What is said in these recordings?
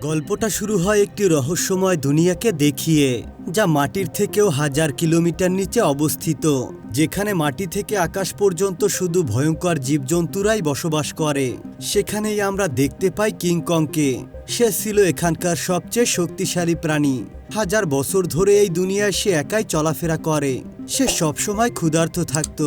গল্পটা শুরু হয় একটি রহস্যময় দুনিয়াকে দেখিয়ে, যা মাটির থেকেও হাজার কিলোমিটার নিচে অবস্থিত, যেখানে মাটি থেকে আকাশ পর্যন্ত শুধু ভয়ঙ্কর জীবজন্তুরাই বসবাস করে। সেখানেই আমরা দেখতে পাই কিংকংকে। সে ছিল এখানকার সবচেয়ে শক্তিশালী প্রাণী। হাজার বছর ধরে এই দুনিয়ায় সে একাই চলাফেরা করে। সে সবসময় ক্ষুধার্ত থাকত।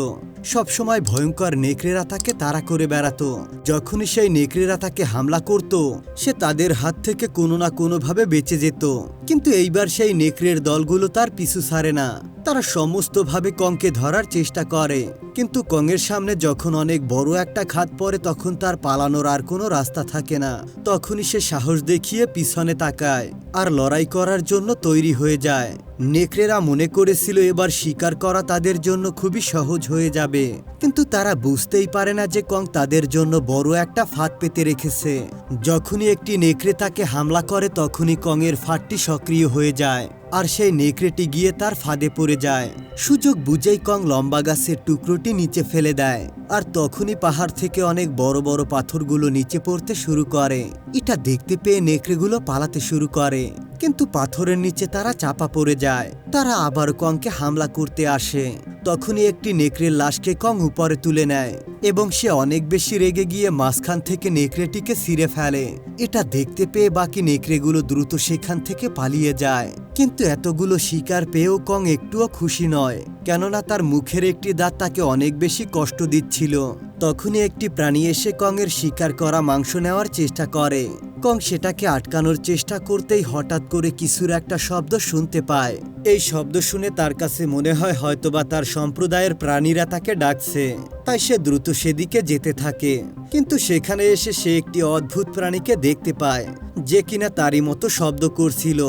সবসময় ভয়ঙ্কর নেকড়েরা তাকে তাড়া করে বেড়াতো। যখনই সেই নেকড়েরা তাকে হামলা করত, সে তাদের হাত থেকে কোনো না কোনোভাবে বেঁচে যেত। কিন্তু এইবার সেই নেকড়ের দলগুলো তার পিছু ছাড়ে না। তারা সমস্তভাবে কংকে ধরার চেষ্টা করে, কিন্তু কংয়ের সামনে যখন অনেক বড় একটা খাদ পড়ে, তখন তার পালানোর আর কোনো রাস্তা থাকে না। তখনই সে সাহস দেখিয়ে পিছনে তাকায় আর লড়াই করার জন্য তৈরি হয়ে যায়। নেকড়েরা মনে করেছিল এবার শিকার করা তাদের জন্য খুবই সহজ হয়ে যাবে, কিন্তু তারা বুঝতেই পারে না যে কং তাদের জন্য বড় একটা ফাঁদ পেতে রেখেছে। যখনই একটি নেকড়ে তাকে হামলা করে, তখনই কংয়ের ফাঁদটি সক্রিয় হয়ে যায় আর সেই নেকড়েটি গিয়ে তার ফাঁদে পড়ে যায়। সুযোগ বুঝেই কং লম্বা গাছের টুকরোটি নিচে ফেলে দেয়, আর তখনই পাহাড় থেকে অনেক বড় বড় পাথরগুলো নিচে পড়তে শুরু করে। এটা দেখতে পেয়ে নেকড়েগুলো পালাতে শুরু করে, কিন্তু পাথরের নিচে তারা চাপা পড়ে যায়। তারা আবার কংকে হামলা করতে আসে। তখনই একটি নেকড়ের লাশকে কং উপরে তুলে নেয় এবং সে অনেক বেশি রেগে গিয়ে মাঝখান থেকে নেকড়েটিকে ছিঁড়ে ফেলে। এটা দেখতে পেয়ে বাকি নেকড়েগুলো দ্রুত সেখান থেকে পালিয়ে যায়। কিন্তু এতগুলো শিকার পেয়েও কং একটুও খুশি নয়, কেননা তার মুখের একটি দাঁত তাকে অনেক বেশি কষ্ট দিচ্ছিল। তখনই একটি প্রাণী এসে কংয়ের শিকার করা মাংস নেওয়ার চেষ্টা করে। কং সেটাকে আটকানোর চেষ্টা করতেই হঠাৎ করে কিছুর একটা শব্দ শুনতে পায়। এই শব্দ শুনে তার কাছে মনে হয় হয়তোবা তার সম্প্রদায়ের প্রাণীরা তাকে ডাকছে, তাই সে দ্রুত সেদিকে যেতে থাকে। কিন্তু সেখানে এসে সে একটি অদ্ভুত প্রাণীকে দেখতে পায়, যে কিনা তারই মতো শব্দ করছিল।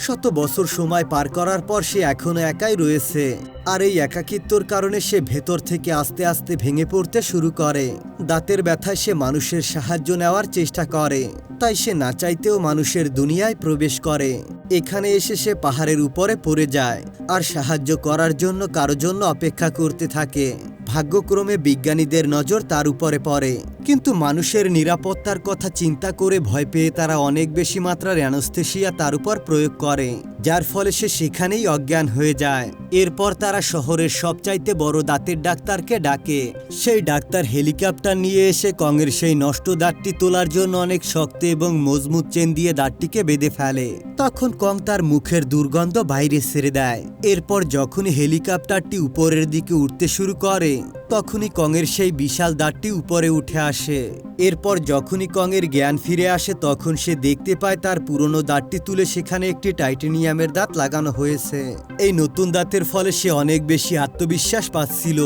শত বছর সময় পার করার পর সে এখনো একাই রয়েছে, আর এই একাকিত্বর কারণে সে ভেতর থেকে আস্তে আস্তে ভেঙে পড়তে শুরু করে। দাঁতের ব্যথায় সে মানুষের সাহায্য নেওয়ার চেষ্টা করে, তাই সে না চাইতেও মানুষের দুনিয়ায় প্রবেশ করে। এখানে এসে সে পাহাড়ের উপরে পড়ে যায় আর সাহায্য করার জন্য কারো জন্য অপেক্ষা করতে থাকে। ভাগ্যক্রমে বিজ্ঞানীদের নজর তার উপরে পড়ে, কিন্তু মানুষের নিরাপত্তার কথা চিন্তা করে ভয় পেয়ে তারা অনেক বেশি মাত্রার অ্যানেস্থেসিয়া তার উপর প্রয়োগ করে, যার ফলে সে সেখানেই অজ্ঞান হয়ে যায়। এরপর তারা শহরের সবচাইতে বড় দাঁতের ডাক্তারকে ডাকে। সেই ডাক্তার হেলিকপ্টার নিয়ে এসে কংয়ের সেই নষ্ট দাঁতটি তোলার জন্য অনেক শক্ত এবং মজবুত চেন দিয়ে দাঁতটিকে বেঁধে ফেলে। তখন কং তার মুখের দুর্গন্ধ বাইরে ছেড়ে দেয়। এরপর যখনই হেলিকপ্টারটি উপরের দিকে উঠতে শুরু করে, তখনই কংয়ের সেই বিশাল দাঁতটি উপরে উঠে আসে। এরপর যখনই কংয়ের জ্ঞান ফিরে আসে, তখন সে দেখতে পায় তার পুরনো দাঁতটি তুলে সেখানে একটি টাইটেনিয়ামের দাঁত লাগানো হয়েছে। এই নতুন দাঁতের ফলে সে অনেক বেশি আত্মবিশ্বাস পাচ্ছিল।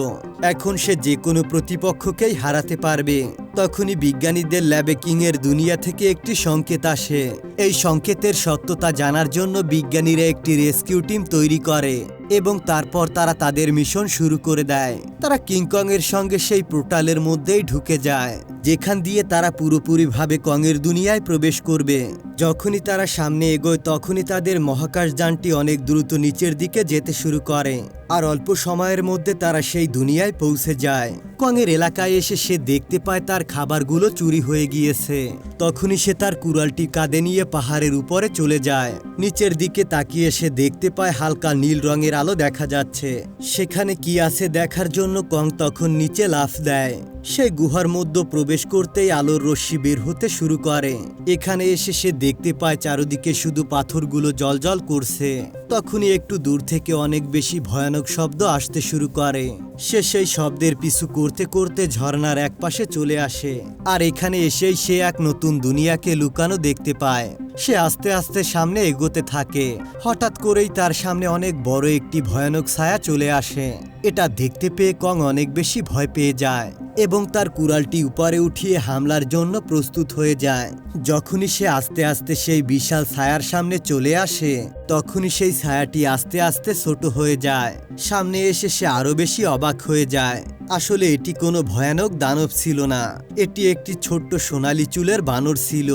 এখন সে যে কোনো প্রতিপক্ষকেই হারাতে পারবে। তখনই বিজ্ঞানীদের ল্যাবে কিংয়ের দুনিয়া থেকে একটি সংকেত আসে। এই সংকেতের সত্যতা জানার জন্য বিজ্ঞানীরা একটি রেস্কিউ টিম তৈরি করে এবং তারপর তারা তাদের মিশন শুরু করে দেয়। তারা কিংকংয়ের সঙ্গে সেই পোর্টালের মধ্যেই ঢুকে যায়, যেখান দিয়ে তারা পুরোপুরিভাবে কংয়ের দুনিয়ায় প্রবেশ করবে। যখনই তারা সামনে এগোয়, তখনই তাদের মহাকাশযানটি অনেক দ্রুত নিচের দিকে যেতে শুরু করে, আর অল্প সময়ের মধ্যে তারা সেই দুনিয়ায় পৌঁছে যায়। কংয়ের এলাকায় এসে সে দেখতে পায় তার খাবারগুলো চুরি হয়ে গিয়েছে। তখনই সে তার কুড়ালটি কাঁধে নিয়ে পাহাড়ের উপরে চলে যায়। নিচের দিকে তাকিয়ে সে দেখতে পায় হালকা নীল রঙের আলো দেখা যাচ্ছে। সেখানে কি আছে দেখার জন্য কং তখন নিচে লাফ দেয়। সে গুহার মধ্যে প্রবেশ করতেই আলোর রশ্মি বের হতে শুরু করে। এখানে এসে সে দেখতে পায় চারদিকে শুধু পাথরগুলো জ্বলজ্বল করছে। তখনই একটু দূর থেকে অনেক বেশি ভয়ানক শব্দ আসতে শুরু করে। সে সেই শব্দের পিছু করতে করতে ঝর্ণার এক পাশে চলে আসে, আর এখানে এসেই সে এক নতুন দুনিয়াকে লুকানো দেখতে পায়। সে আস্তে আস্তে সামনে এগোতে থাকে। হঠাৎ করেই তার সামনে অনেক বড় একটি ভয়ানক ছায়া চলে আসে। এটা দেখতে পেয়ে কং অনেক বেশি ভয় পেয়ে যায় এবং তার কুড়ালটি উপরে উঠিয়ে হামলার জন্য প্রস্তুত হয়ে যায়। যখনই সে আস্তে আস্তে সেই বিশাল ছায়ার সামনে চলে আসে, তখনই সেই ছায়াটি আস্তে আস্তে ছোট হয়ে যায়। সামনে এসে সে আরো বেশি অবাক হয়ে যায়। আসলে এটি কোনো ভয়ানক দানব ছিল না, এটি একটি ছোট্ট সোনালী চুলের বানর ছিল।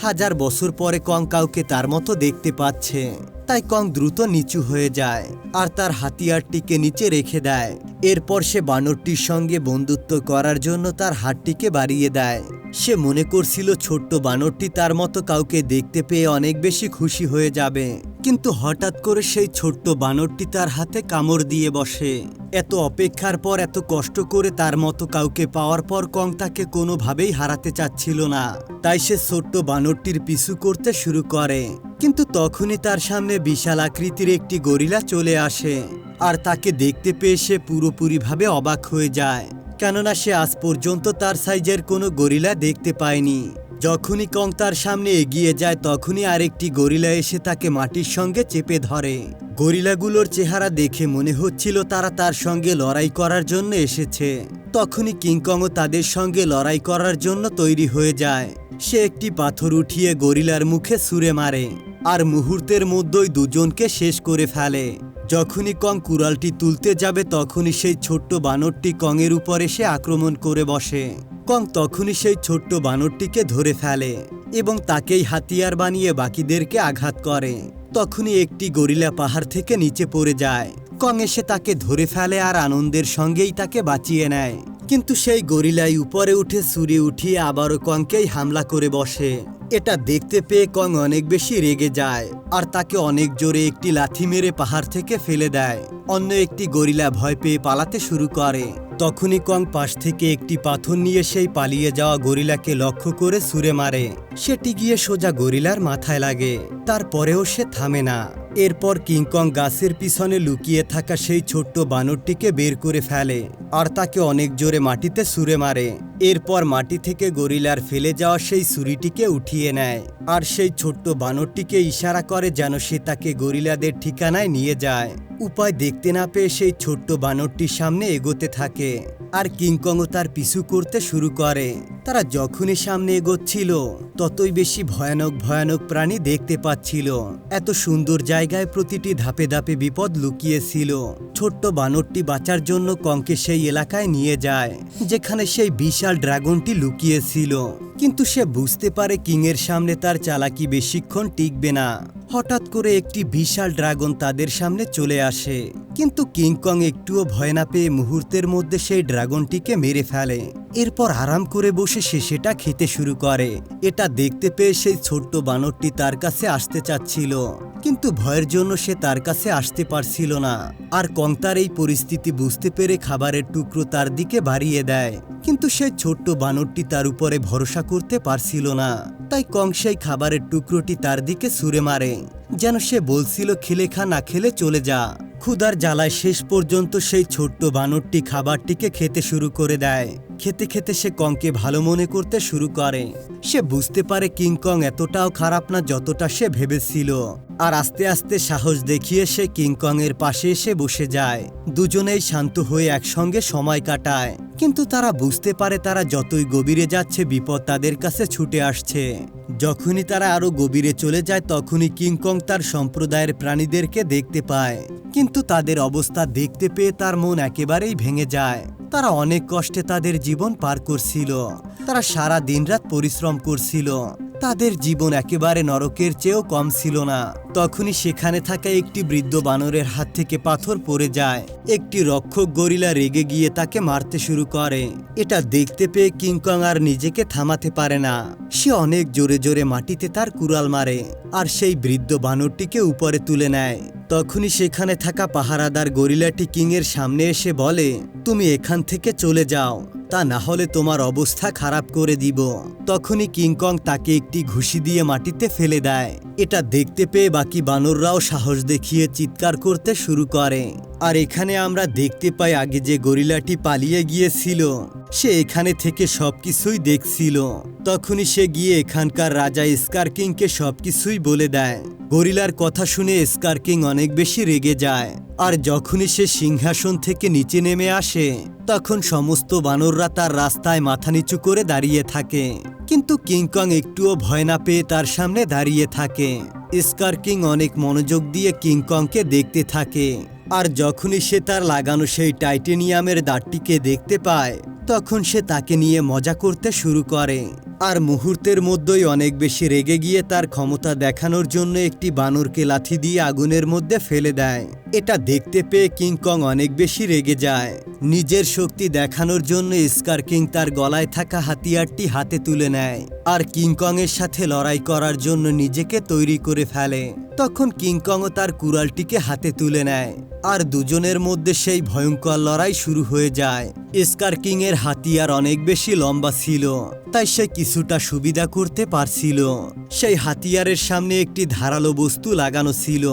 হাজার বছর পরে কং কাউকে তার মতো দেখতে পাচ্ছে। তাই কং দ্রুত নিচু হয়ে যায় আর তার হাতিয়ারটিকে নিচে রেখে দেয়। এরপর সে বানরটির সঙ্গে বন্ধুত্ব করার জন্য তার হাতটিকে বাড়িয়ে দেয়। সে মনে করছিল ছোট্ট বানরটি তার মতো কাউকে দেখতে পেয়ে অনেক বেশি খুশি হয়ে যাবে, কিন্তু হঠাৎ করে সেই ছোট্ট বানরটি তার হাতে কামড় দিয়ে বসে। এত অপেক্ষার পর, এত কষ্ট করে তার মতো কাউকে পাওয়ার পর কং তাকে কোনোভাবেই হারাতে চাচ্ছিল না। তাই সে ছোট্ট বানরটির পিছু করতে শুরু করে, কিন্তু তখনই তার সামনে বিশাল আকৃতির একটি গরিলা চলে আসে আর তাকে দেখতে পেয়ে সে পুরোপুরিভাবে অবাক হয়ে যায়, কেননা সে আজ পর্যন্ত তার সাইজের কোনো গরিলা দেখতে পায়নি। যখনই কং তার সামনে এগিয়ে যায় তখনই আরেকটি গরিলা এসে তাকে মাটির সঙ্গে চেপে ধরে। গরিলাগুলোর চেহারা দেখে মনে হচ্ছিল তারা তার সঙ্গে লড়াই করার জন্য এসেছে। তখনই কিংকংও তাদের সঙ্গে লড়াই করার জন্য তৈরি হয়ে যায়। সে একটি পাথর উঠিয়ে গরিলার মুখে ছুঁড়ে মারে আর মুহূর্তের মধ্যেই দুজনকে শেষ করে ফেলে। যখনই কং কুড়ালটি তুলতে যাবে তখনই সেই ছোট্ট বানরটি কংয়ের উপর এসে আক্রমণ করে বসে। কং তখনই সেই ছোট্ট বানরটিকে ধরে ফেলে এবং তাকেই হাতিয়ার বানিয়ে বাকিদেরকে আঘাত করে। তখনই একটি গরিলা পাহাড় থেকে নিচে পড়ে যায়। কং এসে তাকে ধরে ফেলে আর আনন্দের সঙ্গেই তাকে বাঁচিয়ে নেয়, কিন্তু সেই গরিলাই উপরে উঠে ছুরি উঠিয়ে আবারও কংকেই হামলা করে বসে। এটা দেখতে পেয়ে কং অনেক বেশি রেগে যায় আর তাকে অনেক জোরে একটি লাথি মেরে পাহাড় থেকে ফেলে দেয়। অন্য একটি গরিলা ভয় পেয়ে পালাতে শুরু করে। তখনই কং পাশ থেকে একটি পাথর নিয়ে সেই পালিয়ে যাওয়া গরিলাকে লক্ষ্য করে ছুঁড়ে মারে। সেটি গিয়ে সোজা গরিলার মাথায় লাগে, তারপরেও সে থামে না। এরপর কিংকং গাছের পিছনে লুকিয়ে থাকা সেই ছোট্ট বানরটিকে বের করে ফেলে আর তাকে অনেক জোরে মাটিতে ছুঁড়ে মারে। এরপর মাটি থেকে গরিলার ফেলে যাওয়া সেই ছুরিটিকে উঠিয়ে নেয় আর সেই ছোট্ট বানরটিকে ইশারা করে যেন সে তাকে গরিলাদের ঠিকানায় নিয়ে যায়। উপায় দেখতে না পেয়ে সেই ছোট্ট বানরটির সামনে এগোতে থাকে আর কিংকংও তার পিছু করতে শুরু করে। তারা যখনই সামনে এগোচ্ছিল ততই বেশি ভয়ানক ভয়ানক প্রাণী দেখতে পাচ্ছিল। এত সুন্দর জায়গায় প্রতিটি ধাপে ধাপে বিপদ লুকিয়েছিল। ছোট্ট বানরটি বাঁচার জন্য কংকে সেই এলাকায় নিয়ে যায় যেখানে সেই বিশাল ড্রাগনটি লুকিয়েছিল, কিন্তু সে বুঝতে পারে কিংয়ের সামনে তার চালাকি বেশিক্ষণ টিকবে না। হঠাৎ করে একটি বিশাল ড্রাগন তাদের সামনে চলে আসে, কিন্তু কিংকং একটুও ভয় না পেয়ে মুহূর্তের মধ্যে সেই ড্রাগনটিকে মেরে ফেলে। এরপর আরাম করে বসে সে সেটা খেতে শুরু করে। এটা দেখতে পেয়ে সেই ছোট্ট বানরটি তার কাছে আসতে চাচ্ছিল, কিন্তু ভয়ের জন্য সে তার কাছে আসতে পারছিল না। আর কং তার এই পরিস্থিতি বুঝতে পেরে খাবারের টুকরো তার দিকে বাড়িয়ে দেয়, কিন্তু সেই ছোট্ট বানরটি তার উপরে ভরসা করতে পারছিল না। তাই কং সেই খাবারের টুকরোটি তার দিকে ছুঁড়ে মারে, যেন সে বলছিল খেলে খা, না খেলে চলে যা। ক্ষুধার জ্বালায় শেষ পর্যন্ত সেই ছোট্ট বানরটি খাবারটিকে খেতে শুরু করে দেয়। খেতে খেতে সে কংকে ভালো মনে করতে শুরু করে। সে বুঝতে পারে কিংকং এতটাও খারাপ না যতটা সে ভেবেছিল, আর আস্তে আস্তে সাহস দেখিয়ে সে কিংকং এর পাশে এসে বসে যায়। দুজনেই শান্ত হয়ে একসঙ্গে সময় কাটায়, কিন্তু তারা বুঝতে পারে তারা যতই গভীরে যাচ্ছে বিপদ তাদের কাছে ছুটে আসছে। যখনই তারা আরো গভীরে চলে যায় তখনই কিংকং তার সম্প্রদায়ের প্রাণীদেরকে দেখতে পায়, কিন্তু তাদের অবস্থা দেখতে পেয়ে তার মন একেবারেই ভেঙে যায়। তারা অনেক কষ্টে তাদের জীবন পার করছিল, তারা সারা দিনরাত পরিশ্রম করছিল, তাদের জীবন একেবারে নরকের চেয়েও কম ছিল না। তখনই সেখানে থাকা একটি বৃদ্ধ বানরের হাত থেকে পাথর পড়ে যায়। একটি রক্ষক গরিলা রেগে গিয়ে তাকে মারতে শুরু করে। এটা দেখতে পেয়ে কিংকং আর নিজেকে থামাতে পারে না। সে অনেক জোরে জোরে মাটিতে তার কুড়াল মারে আর সেই বৃদ্ধ বানরটিকে উপরে তুলে নেয়। তখনই সেখানে থাকা পাহারাদার গরিলাটি কিংয়ের সামনে এসে বলে, তুমি এখান থেকে চলে যাও, তা না হলে তোমার অবস্থা খারাপ করে দিব। তখনই কিংকং তাকে একটি ঘুষি দিয়ে মাটিতে ফেলে দেয়। এটা দেখতে পেয়ে বাকি বানররাও সাহস দেখিয়ে চিৎকার করতে শুরু করে। আর এখানে আমরা দেখতে পাই আগে যে গরিলাটি পালিয়ে গিয়েছিল সে এখানে থেকে সবকিছুই দেখছিল। তখনই সে গিয়ে এখানকার রাজা স্কার কিংকে সবকিছুই বলে দেয়। গরিলার কথা শুনে স্কার কিং অনেক বেশি রেগে যায়, আর যখনই সে সিংহাসন থেকে নিচে নেমে আসে তখন সমস্ত বানররা তার রাস্তায় মাথা নিচু করে দাঁড়িয়ে থাকে, কিন্তু কিংকং একটুও ভয় না পেয়ে তার সামনে দাঁড়িয়ে থাকে। স্কার কিং অনেক মনোযোগ দিয়ে কিংকংকে দেখতে থাকে আর যখনই সে তার লাগানো সেই টাইটেনিয়ামের দাঁতটিকে দেখতে পায় তখন সে তাকে নিয়ে মজা করতে শুরু করে আর মুহূর্তের মধ্যেই অনেক বেশি রেগে গিয়ে তার ক্ষমতা দেখানোর জন্য একটি বানরকে লাথি দিয়ে আগুনের মধ্যে ফেলে দেয়। এটা দেখতে পেয়ে কিংকং অনেক বেশি রেগে যায়। নিজের শক্তি দেখানোর জন্য স্কার কিং তার গলায় থাকা হাতিয়ারটি হাতে তুলে নেয় আর কিংকং এর সাথে লড়াই করার জন্য নিজেকে তৈরি করে ফেলে। তখন কিংকংও তার কুড়ালটিকে হাতে তুলে নেয় আর দুজনের মধ্যে সেই ভয়ঙ্কর লড়াই শুরু হয়ে যায়। স্কার কিং এর হাতিয়ার অনেক বেশি লম্বা ছিল, তাই সে কিছুটা সুবিধা করতে পারছিল। সেই হাতিয়ারের সামনে একটি ধারালো বস্তু লাগানো ছিল,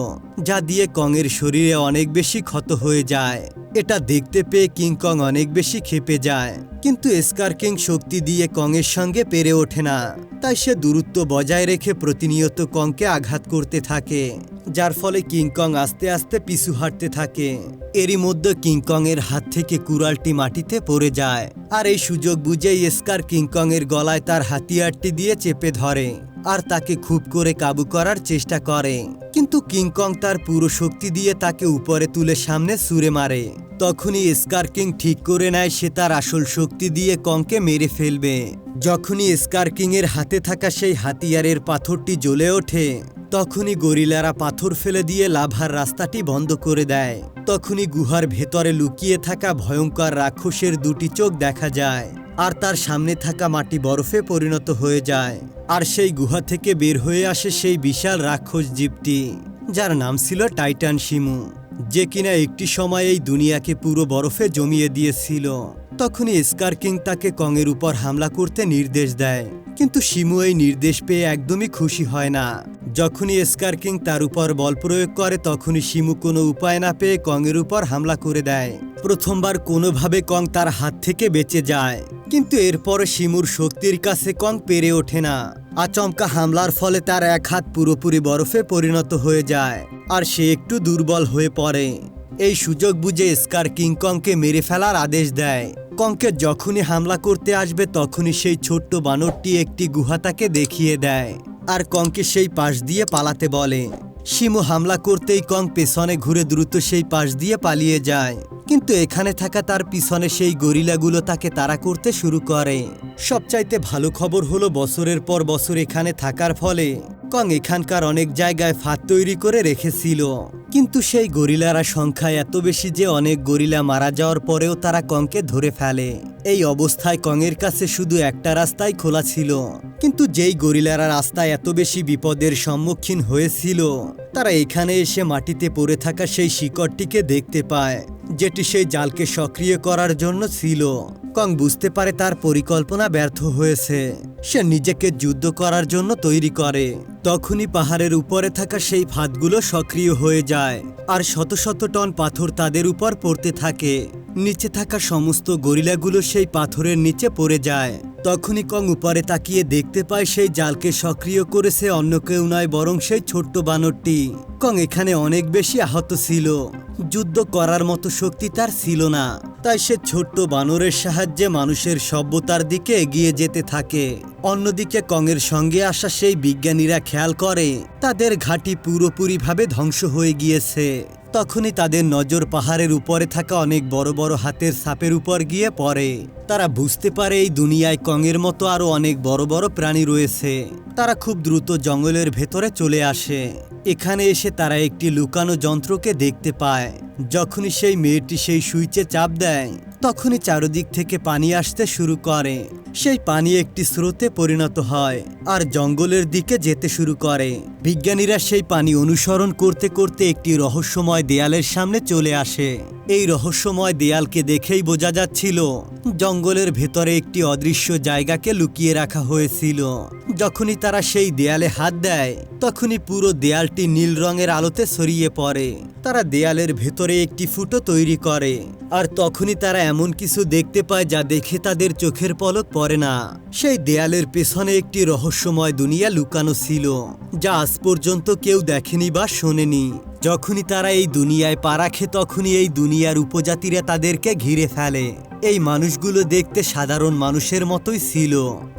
যা দিয়ে কংয়ের শরীরে অনেক বেশি ক্ষত হয়ে যায়। এটা দেখতে পেয়ে কিংকং অনেক বেশি ক্ষেপে যায়, কিন্তু স্কার কিং শক্তি দিয়ে কংয়ের সঙ্গে পেরে ওঠে না। তাই সে দূরত্ব বজায় রেখে প্রতিনিয়ত কংকে আঘাত করতে থাকে, যার ফলে কিংকং আস্তে আস্তে পিছু হাঁটতে থাকে। এরই মধ্যে কিংকং এর হাত থেকে কুড়ালটি মাটিতে পড়ে যায় আর এই সুযোগ বুঝেই স্কার কিংকং এর গলায় তার হাতিয়ারটি দিয়ে চেপে ধরে আর তাকে খুব করে কাবু করার চেষ্টা করে, কিন্তু কিংকং তার পুরো শক্তি দিয়ে তাকে উপরে তুলে সামনে ছুঁড়ে মারে। তখনই স্কার কিং ঠিক করে নেয় সে তার আসল শক্তি দিয়ে কংকে মেরে ফেলবে। যখনই স্কার কিং এর হাতে থাকা সেই হাতিয়ারের পাথরটি জ্বলে ওঠে তখনই গরিলারা পাথর ফেলে দিয়ে লাভার রাস্তাটি বন্ধ করে দেয়। তখনই গুহার ভেতরে লুকিয়ে থাকা ভয়ঙ্কর রাক্ষসের দুটি চোখ দেখা যায় আর তার সামনে থাকা মাটি বরফে পরিণত হয়ে যায় আর সেই গুহা থেকে বের হয়ে আসে সেই বিশাল রাক্ষস জীবটি, যার নাম ছিল টাইটান শিমু, যে কিনা একটি সময় এই দুনিয়াকে পুরো বরফে জমিয়ে দিয়েছিল। তখনই স্কার কিং তাকে কংয়ের উপর হামলা করতে নির্দেশ দেয়, কিন্তু শিমু এই নির্দেশ পেয়ে একদমই খুশি হয় না। যখনই স্কার কিং তার উপর বল প্রয়োগ করে তখনই শিমু কোনো উপায় না পেয়ে কংয়ের উপর হামলা করে দেয়। প্রথমবার কোনোভাবে কং তার হাত থেকে বেঁচে যায়, কিন্তু এরপরে শিমুর শক্তির কাছে কং পেরে ওঠে না। আচমকা হামলার ফলে তার এক হাত পুরোপুরি বরফে পরিণত হয়ে যায় আর সে একটু দুর্বল হয়ে পড়ে। এই সুযোগ বুঝে স্কার কিং কংকে মেরে ফেলার আদেশ দেয়। কংকে যখনই হামলা করতে আসবে তখনই সেই ছোট্ট বানরটি একটি গুহা তাকে দেখিয়ে দেয় আর কংকে সেই পাশ দিয়ে পালাতে বলে। শিমু হামলা করতেই কং পেছনে ঘুরে দ্রুত সেই পাশ দিয়ে পালিয়ে যায়, কিন্তু এখানে থাকা তার পিছনে সেই গরিলাগুলো তাকে তাড়া করতে শুরু করে। সবচাইতে ভালো খবর হলো বছরের পর বছর এখানে থাকার ফলে কং এখানকার অনেক জায়গায় ফাঁদ তৈরি করে রেখেছিল, কিন্তু সেই গরিলারা সংখ্যায় এত বেশি যে অনেক গরিলা মারা যাওয়ার পরেও তারা কংকে ধরে ফেলে। এই অবস্থায় কংয়ের কাছে শুধু একটা রাস্তাই খোলা ছিল, কিন্তু যেই গরিলারা রাস্তায় এত বেশি বিপদের সম্মুখীন হয়েছিল তারা এখানে এসে মাটিতে পড়ে থাকা সেই শিকড়টিকে দেখতে পায়, যেটি সেই জালকে সক্রিয় করার জন্য ছিল। কং বুঝতে পারে তার পরিকল্পনা ব্যর্থ হয়েছে। সে নিজেকে যুদ্ধ করার জন্য তৈরি করে। তখনই পাহাড়ের উপরে থাকা সেই ফাঁদগুলো সক্রিয় হয়ে যায় আর শত শত টন পাথর তাদের উপর পড়তে থাকে। নিচে থাকা সমস্ত গরিলাগুলো সেই পাথরের নিচে পড়ে যায়। তখনই কং উপরে তাকিয়ে দেখতে পায় সেই জালকে সক্রিয় করেছে অন্য কেউ নয় বরং সেই ছোট্ট বানরটি। কং এখানে অনেক বেশি আহত ছিল, যুদ্ধ করার মতো শক্তি তার ছিল না, তাই সে ছোট্ট বানরের সাহায্যে মানুষের সভ্যতার দিকে এগিয়ে যেতে থাকে। অন্যদিকে কংয়ের সঙ্গে আসা সেই বিজ্ঞানীরা খেয়াল করে তাদের ঘাঁটি পুরোপুরিভাবে ধ্বংস হয়ে গিয়েছে। তখনই তাদের নজর পাহাড়ের উপরে থাকা অনেক বড় বড় হাতের সাপের উপর গিয়ে পড়ে। তারা বুঝতে পারে এই দুনিয়ায় কংয়ের মতো আরো অনেক বড় বড় প্রাণী রয়েছে। তারা খুব দ্রুত জঙ্গলের ভেতরে চলে আসে। এখানে এসে তারা একটি লুকানো যন্ত্রকে দেখতে পায়। যখনই সেই মেয়েটি সেই সুইচে চাপ দেয় তখনই চারদিক থেকে পানি আসতে শুরু করে। সেই পানি একটি স্রোতে পরিণত হয় আর জঙ্গলের দিকে যেতে শুরু করে। বিজ্ঞানীরা সেই পানি অনুসরণ করতে করতে একটি রহস্যময় দেয়ালের সামনে চলে আসে। এই রহস্যময় দেয়ালকে দেখেই বোঝা যাচ্ছিল জঙ্গলের ভেতরে একটি অদৃশ্য জায়গাকে লুকিয়ে রাখা হয়েছিল। যখনই তারা সেই দেয়ালে হাত দেয় তখনই পুরো দেয়ালটি নীল রঙের আলোতে ছড়িয়ে পড়ে। তারা দেয়ালের ভেতরে একটি ফুটো তৈরি করে আর তখনই তারা এমন কিছু দেখতে পায় যা দেখে তাদের চোখের পলক পড়ে না। সেই দেয়ালের পেছনে একটি রহস্যময় দুনিয়া লুকানো ছিল, যা আজ পর্যন্ত কেউ দেখেনি বা শোনেনি। যখনই তারা এই দুনিয়ায় পা রাখে তখনই এই দুনিয়ার উপজাতিরা তাদেরকে ঘিরে ফেলে এই মানুষগুলো দেখতে সাধারণ মানুষের মতোই ছিল,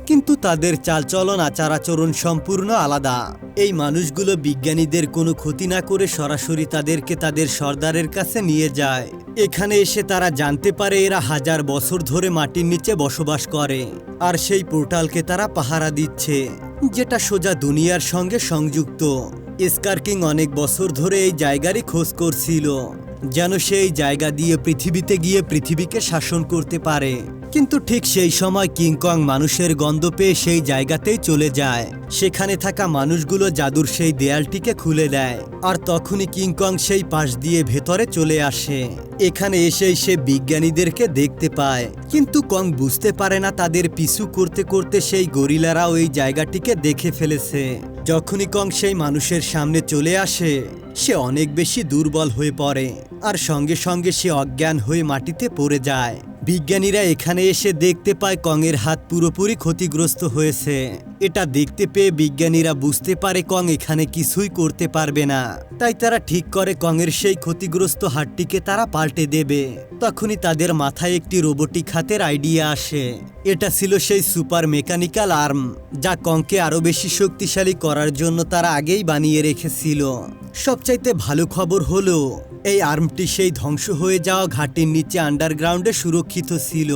কিন্তু তাদের চালচলন আচার আচরণ সম্পূর্ণ আলাদা। এই মানুষগুলো বিজ্ঞানীদের কোনো ক্ষতি না করে সরাসরি তাদেরকে তাদের সর্দারের কাছে নিয়ে যায়। এখানে এসে তারা জানতে পারে এরা হাজার বছর ধরে মাটির নিচে বসবাস করে, আর সেই পোর্টালকে তারা পাহারা দিচ্ছে, যেটা সোজা দুনিয়ার সঙ্গে সংযুক্ত। স্কার কিং অনেক বছর ধরে এই জায়গারই খোঁজ করছিল, যেন সেই জায়গা দিয়ে পৃথিবীতে গিয়ে পৃথিবীকে শাসন করতে পারে। কিন্তু ঠিক সেই সময় কিংকং মানুষের গন্ধ পেয়ে সেই জায়গাতেই চলে যায়। সেখানে থাকা মানুষগুলো জাদুর সেই দেয়ালটিকে খুলে দেয়, আর তখনই কিংকং সেই পাশ দিয়ে ভেতরে চলে আসে। এখানে এসেই সে বিজ্ঞানীদেরকে দেখতে পায়, কিন্তু কং বুঝতে পারে না তাদের পিছু করতে করতে সেই গরিলারাও এই জায়গাটিকে দেখে ফেলেছে। যখনই কং সেই মানুষের সামনে চলে আসে, সে অনেক বেশি দুর্বল হয়ে পড়ে, আর সঙ্গে সঙ্গে সে অজ্ঞান হয়ে মাটিতে পড়ে যায়। বিজ্ঞানীরা এখানে এসে দেখতে পায় কংয়ের হাত পুরোপুরি ক্ষতিগ্রস্ত হয়েছে। এটা দেখতে পেয়ে বিজ্ঞানীরা বুঝতে পারে কং এখানে কিছুই করতে পারবে না, তাই তারা ঠিক করে কংয়ের সেই ক্ষতিগ্রস্ত হাতটিকে তারা পাল্টে দেবে। তখনই তাদের মাথায় একটি রোবোটিক হাতের আইডিয়া আসে। এটা ছিল সেই সুপার মেকানিক্যাল আর্ম, যা কংকে আরো বেশি শক্তিশালী করার জন্য তারা আগেই বানিয়ে রেখেছিল। সবচাইতে ভালো খবর হলো এই আর্মটি সেই ধ্বংস হয়ে যাওয়া ঘাটির নিচে আন্ডারগ্রাউন্ডে সুরক্ষিত ছিল।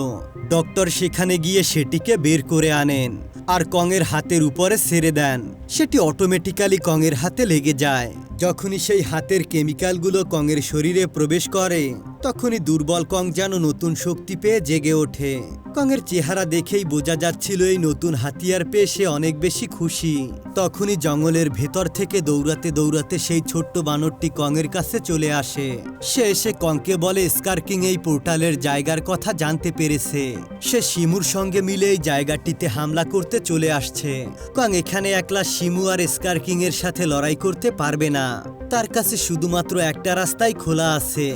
ডক্টর সেখানে গিয়ে সেটিকে বের করে আনেন, আর কংয়ের হাতের উপরে ছেড়ে দেন। সেটি অটোমেটিক্যালি কংয়ের হাতে লেগে যায়। যখনই সেই হাতের কেমিক্যালগুলো কংয়ের শরীরে প্রবেশ করে, তখনই দুর্বল কং যেন নতুন শক্তি পেয়ে জেগে ওঠে। কংয়ের চেহারা দেখেই বোঝা যাচ্ছিল এই নতুন হাতিয়ার পেয়ে সে অনেক বেশি খুশি। তখনই জঙ্গলের ভেতর থেকে দৌড়াতে দৌড়াতে সেই ছোট্ট বানরটি কংয়ের কাছে চলে আসে। সে এসে কংকে বলে স্কার কিং এই পোর্টালের জায়গার কথা জানতে পেরেছে। সে শিমুর সঙ্গে মিলে এই জায়গাটিতে হামলা করতে চলে আসছে। কং এখানে একলা শিমু আর স্কার কিং এর সাথে লড়াই করতে পারবে না। তার কাছে শুধুমাত্র একটা রাস্তাই খোলা আছে,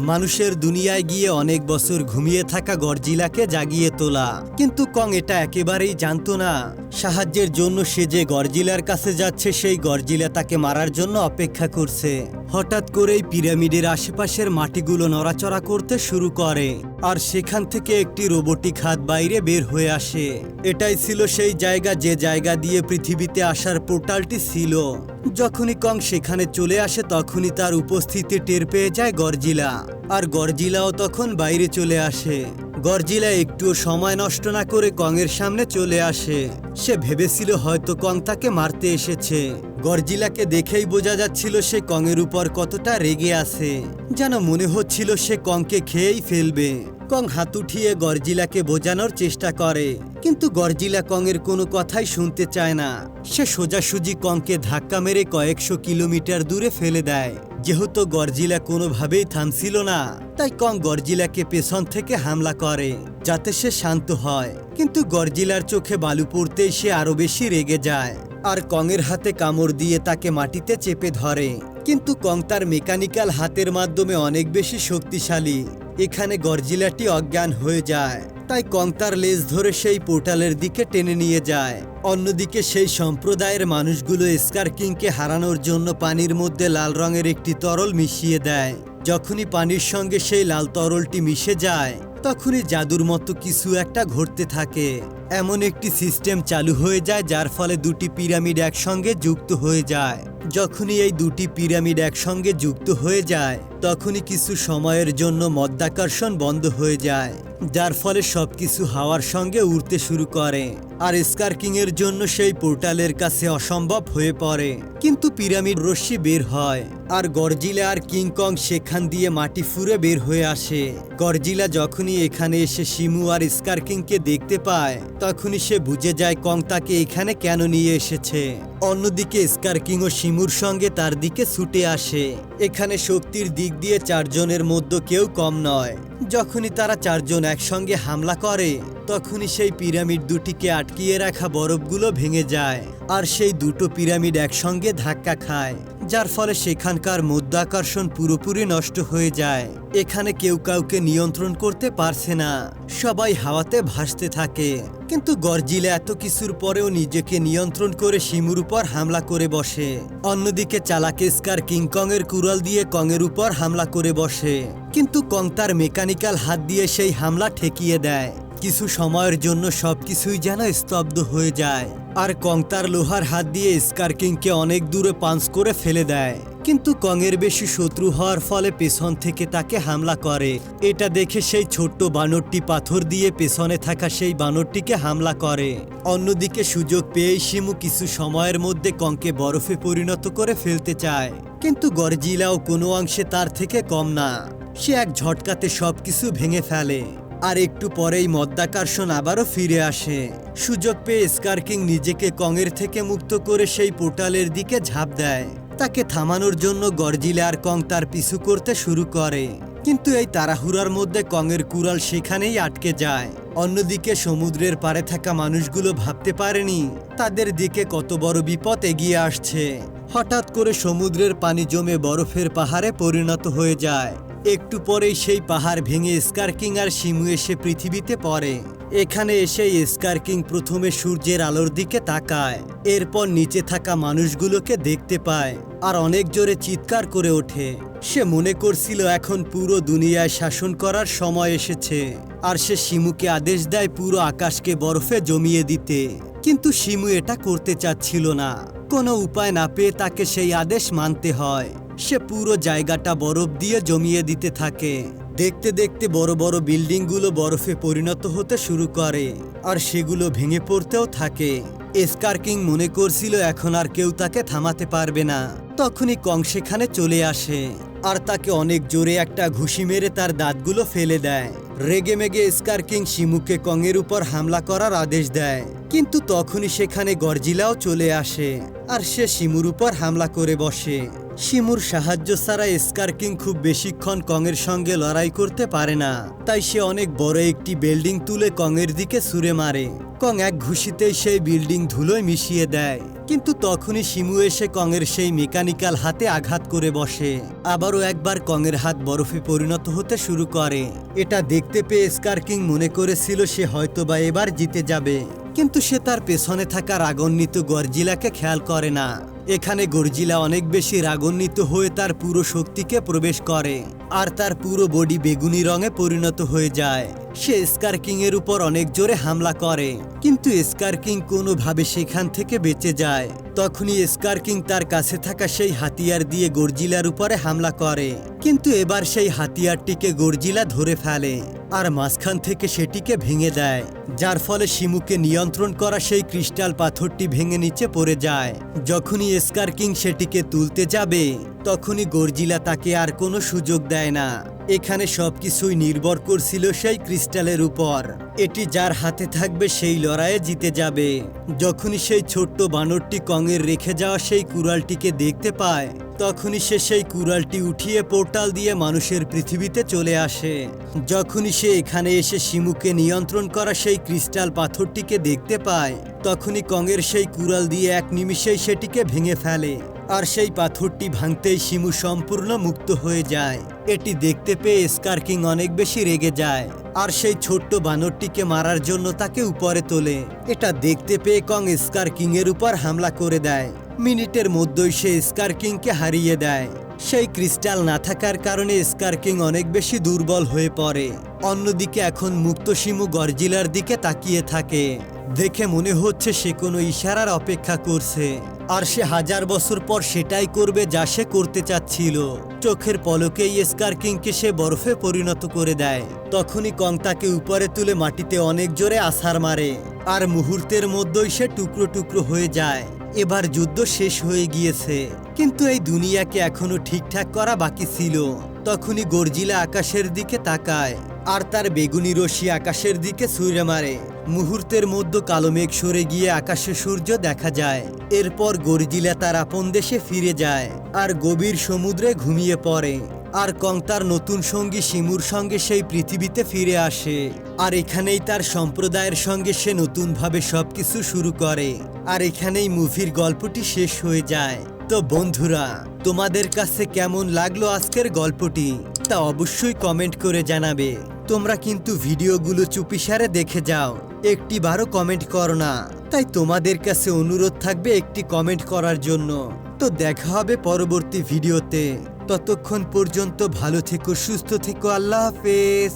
মানুষের দুনিয়ায় গিয়ে অনেক বছর ঘুমিয়ে থাকা গডজিলাকে জাগিয়ে তোলা। কিন্তু কং এটা একেবারেই জানতো না। সাহায্যের জন্য সে যে গডজিলার কাছে যাচ্ছে, সেই গডজিলা তাকে মারার জন্য অপেক্ষা করছে। হঠাৎ করেই পিরামিডের আশেপাশের মাটিগুলো নড়াচড়া করতে শুরু করে, আর সেখান থেকে একটি রোবোটিক হাত বাইরে বের হয়ে আসে। এটাই ছিল সেই জায়গা যে জায়গা দিয়ে পৃথিবীতে আসার পোর্টালটি ছিল। যখনই কং সেখানে চলে আসে, তখনই তার উপস্থিতি টের পেয়ে যায় গডজিলা, আর গডজিলাও তখন বাইরে চলে আসে। গডজিলা একটুও সময় নষ্ট না করে কংয়ের সামনে চলে আসে। সে ভেবেছিল হয়তো কং তাকে মারতে এসেছে। গডজিলাকে দেখেই বোঝা যাচ্ছিল সে কংয়ের উপর কতটা রেগে আছে, যেন মনে হচ্ছিল সে কংকে খেয়েই ফেলবে। কং হাত উঠিয়ে গডজিলাকে বোঝানোর চেষ্টা করে, কিন্তু গডজিলা কংয়ের কোনো কথাই শুনতে চায় না। সে সোজাসুজি কংকে ধাক্কা মেরে কয়েকশো কিলোমিটার দূরে ফেলে দেয়। যেহেতু গডজিলা কোনোভাবেই থামছিল না, তাই কং গডজিলাকে পেছন থেকে হামলা করে যাতে সে শান্ত হয়। কিন্তু গডজিলার চোখে বালু পড়তেই সে আরো বেশি রেগে যায়, আর কংয়ের হাতে কামড় দিয়ে তাকে মাটিতে চেপে ধরে। কিন্তু কং তার মেকানিক্যাল হাতের মাধ্যমে অনেক বেশি শক্তিশালী। এখানে গডজিলাটি অজ্ঞান হয়ে যায়, তাই কং তার লেজ ধরে সেই পোর্টালের দিকে টেনে নিয়ে যায়। অন্যদিকে সেই সম্প্রদায়ের মানুষগুলো স্কার কিংকে হারানোর জন্য পানির মধ্যে লাল রঙের একটি তরল মিশিয়ে দেয়। যখনই পানির সঙ্গে সেই লাল তরলটি মিশে যায়, তখনই জাদুর মতো কিছু একটা ঘটতে থাকে। এমন একটি সিস্টেম চালু হয়ে যায় যার ফলে দুটি পিরামিড একসঙ্গে যুক্ত হয়ে যায়। যখনই এই দুটি পিরামিড একসঙ্গে যুক্ত হয়ে যায়, তখনই কিছু সময়ের জন্য মধ্যাকর্ষণ বন্ধ হয়ে যায়, যার ফলে সবকিছু হাওয়ার সঙ্গে উড়তে শুরু করে। আর স্কার কিং এর জন্য সেই পোর্টালের কাছে অসম্ভব হয়ে পড়ে। কিন্তু পিরামিড রশ্মি বের হয়, আর গডজিলা আর কিংকং সেখান দিয়ে মাটি ফুঁড়ে বের হয়ে আসে। গডজিলা যখনই এখানে এসে শিমু আর স্কার কিংকে দেখতে পায়, তখনই সে বুঝে যায় কং তাকে এখানে কেন নিয়ে এসেছে। অন্যদিকে স্কার কিং ও শিমুর সঙ্গে তার দিকে ছুটে আসে। এখানে শক্তির দিক দিয়ে চারজনের মধ্যে কেউ কম নয়। যখনই তারা চারজন একসঙ্গে হামলা করে, তখনই সেই পিরামিড দুটিকে আটকিয়ে রাখা বরফগুলো ভেঙে যায় আর সেই দুটো পিরামিড একসঙ্গে ধাক্কা খায়, যার ফলে সেখানকার মাধ্যাকর্ষণ পুরোপুরি নষ্ট হয়ে যায়। এখানে কেউ কাউকে নিয়ন্ত্রণ করতে পারছে না, সবাই হাওয়াতে ভাসতে থাকে। কিন্তু গডজিলা এত কিছুর পরেও নিজেকে নিয়ন্ত্রণ করে শিমুর উপর হামলা করে বসে। অন্যদিকে চালাক স্কার কিংকং এর কুড়াল দিয়ে কং এর উপর হামলা করে বসে, কিন্তু কং তার মেকানিক্যাল হাত দিয়ে সেই হামলা ঠেকিয়ে দেয়। কিছু সময়ের জন্য সবকিছুই যেন স্তব্ধ হয়ে যায়, আর কং তার লোহার হাত দিয়ে স্কার কিংকে অনেক দূরে পাঞ্চ করে ফেলে দেয়। কিন্তু কং এর বেশি শত্রু হওয়ার ফলে পেছন থেকে তাকে হামলা করে। এটা দেখে সেই ছোট্ট বানরটি পাথর দিয়ে পেছনে থাকা সেই বানরটিকে হামলা করে। অন্যদিকে সুযোগ পেয়ে শিমু কিছু সময়ের মধ্যে কংকে বরফে পরিণত করে ফেলতে চায়, কিন্তু গডজিলাও কোনো অংশে তার থেকে কম না। সে এক ঝটকাতে সবকিছু ভেঙে ফেলে, আর একটু পরেই মাধ্যাকর্ষণ আবারও ফিরে আসে। সুযোগ পেয়ে স্কার কিং নিজেকে কংয়ের থেকে মুক্ত করে সেই পোর্টালের দিকে ঝাঁপ দেয়। তাকে থামানোর জন্য গডজিলা আর কং তার পিছু করতে শুরু করে, কিন্তু এই তাড়াহুড়ার মধ্যে কংয়ের কুড়াল সেখানেই আটকে যায়। অন্যদিকে সমুদ্রের পাড়ে থাকা মানুষগুলো ভাবতে পারেনি তাদের দিকে কত বড় বিপদ এগিয়ে আসছে। হঠাৎ করে সমুদ্রের পানি জমে বরফের পাহাড়ে পরিণত হয়ে যায়। একটু পরেই সেই পাহাড় ভেঙে স্কার কিং আর শিমু এসে পৃথিবীতে পড়ে। এখানে এসে স্কার কিং প্রথমে সূর্যের আলোর দিকে তাকায়, এরপর নিচে থাকা মানুষগুলোকে দেখতে পায় আর অনেক জোরে চিৎকার করে ওঠে। সে মনে করছিল এখন পুরো দুনিয়ায় শাসন করার সময় এসেছে, আর সে শিমুকে আদেশ দেয় পুরো আকাশকে বরফে জমিয়ে দিতে। কিন্তু শিমু এটা করতে চাচ্ছিল না। কোনো উপায় না পেয়ে তাকে সেই আদেশ মানতে হয়। সে পুরো জায়গাটা বরফ দিয়ে জমিয়ে দিতে থাকে। দেখতে দেখতে বড় বড় বিল্ডিংগুলো বরফে পরিণত হতে শুরু করে, আর সেগুলো ভেঙে পড়তেও থাকে। স্কার কিং মনে করছিল এখন আর কেউ তাকে থামাতে পারবে না। তখনই কং সেখানে চলে আসে আর তাকে অনেক জোরে একটা ঘুষি মেরে তার দাঁতগুলো ফেলে দেয়। রেগে মেগে স্কার কিং শিমুকে কং এর উপর হামলা করার আদেশ দেয়, কিন্তু তখনই সেখানে গডজিলাও চলে আসে আর সে শিমুর উপর হামলা করে বসে। শিমুর সাহায্য ছাড়া স্কার কিং খুব বেশিক্ষণ কং এর সঙ্গে লড়াই করতে পারে না, তাই সে অনেক বড় একটি বিল্ডিং তুলে কং এর দিকে ছুঁড়ে মারে। কং এক ঘুষিতেই সেই বিল্ডিং ধুলোয় মিশিয়ে দেয়, কিন্তু তখনই শিমু এসে কং এর সেই মেকানিক্যাল হাতে আঘাত করে বসে। আবারও একবার কং এর হাত বরফে পরিণত হতে শুরু করে। এটা দেখতে পেয়ে স্কার কিং মনে করেছিল সে হয়তোবা এবার জিতে যাবে, কিন্তু সে তার পেছনে থাকা রাগান্বিত গডজিলাকে খেয়াল করে না। এখানে গডজিলা অনেক বেশি রাগান্বিত হয়ে তার পুরো শক্তিকে প্রবেশ করে আর তার পুরো বডি বেগুনি রঙে পরিণত হয়ে যায়। সে স্কার কিং এর উপর অনেক জোরে হামলা করে, কিন্তু স্কার কিং কোনোভাবে সেখান থেকে বেঁচে যায়। তখনই স্কার কিং তার কাছে থাকা সেই হাতিয়ার দিয়ে গডজিলার উপরে হামলা করে, কিন্তু এবার সেই হাতিয়ারটিকে গডজিলা ধরে ফেলে আর মাঝখান থেকে সেটিকে ভেঙে দেয়, যার ফলে শিমুকে নিয়ন্ত্রণ করা সেই ক্রিস্টাল পাথরটি ভেঙে নিচে পড়ে যায়। যখনই স্কার কিং সেটিকে তুলতে যাবে তখনই গডজিলা তাকে আর কোনো সুযোগ দেয় না। এখানে সবকিছুই নির্ভর করছিল সেই ক্রিস্টালের উপর। এটি যার হাতে থাকবে সেই লড়াইয়ে জিতে যাবে। যখনই সেই ছোট্ট বানরটি কংয়ের রেখে যাওয়া সেই কুড়ালটিকে দেখতে পায় তখনই সে সেই কুড়ালটি উঠিয়ে পোর্টাল দিয়ে মানুষের পৃথিবীতে চলে আসে। যখনই সে এখানে এসে শিমুকে নিয়ন্ত্রণ করা সেই ক্রিস্টাল পাথরটিকে দেখতে পায় তখনই কংয়ের সেই কুড়াল দিয়ে এক নিমিষেই সেটিকে ভেঙে ফেলে, আর সেই পাথরটি ভাঙতেই শিমু সম্পূর্ণ মুক্ত হয়ে যায়। এটি দেখতে পেয়ে স্কার কিং অনেক বেশি রেগে যায় আর সেই ছোট্ট বানরটিকে মারার জন্য তাকে উপরে তোলে। এটা দেখতে পেয়ে কং স্কার কিং এর উপর হামলা করে দেয়। মিনিটের মধ্যেই সে স্কার কিংকে হারিয়ে দেয়। সেই ক্রিস্টাল না থাকার কারণে স্কার কিং অনেক বেশি দুর্বল হয়ে পড়ে। অন্যদিকে এখন মুক্ত শিমু গডজিলার দিকে তাকিয়ে থাকে। দেখে মনে হচ্ছে সে কোনো ইশারার অপেক্ষা করছে, আর সে 1000 বছর পর সেটাই করবে যা সে করতে চাচ্ছিল। চোখের পলকেই স্কার কিংকে সে বরফে পরিণত করে দেয়। তখনই কং তাকে উপরে তুলে মাটিতে অনেক জোরে আছাড় মারে, আর মুহূর্তের মধ্যেই সে টুকরো টুকরো হয়ে যায়। এবার যুদ্ধ শেষ হয়ে গিয়েছে, কিন্তু এই দুনিয়াকে এখনো ঠিকঠাক করা বাকি ছিল। তখনই গডজিলা আকাশের দিকে তাকায় আর তার বেগুনি রশ্মি আকাশের দিকে ছুঁড়ে মারে। মুহূর্তের মধ্যে কালো মেঘ সরে গিয়ে আকাশে সূর্য দেখা যায়। এরপর গডজিলা তার আপন দেশে ফিরে যায় আর গভীর সমুদ্রে ঘুমিয়ে পড়ে। আর কং তার নতুন সঙ্গী শিমুর সঙ্গে সেই পৃথিবীতে ফিরে আসে। আর এখানেই তার সম্প্রদায়ের সঙ্গে সে নতুনভাবে সবকিছু শুরু করে। আর এখানেই মুভির গল্পটি শেষ হয়ে যায়। তো বন্ধুরা, তোমাদের কাছে কেমন লাগলো আজকের গল্পটি তা অবশ্যই কমেন্ট করে জানাবে। তোমরা কিন্তু ভিডিওগুলো চুপিসারে দেখে যাও, একটিবারও কমেন্ট করো না। তাই তোমাদের কাছে অনুরোধ থাকবে একটি কমেন্ট করার জন্য। তো দেখা হবে পরবর্তী ভিডিওতে। ততক্ষণ পর্যন্ত ভালো থেকো, সুস্থ থেকো, আল্লাহ হাফেজ।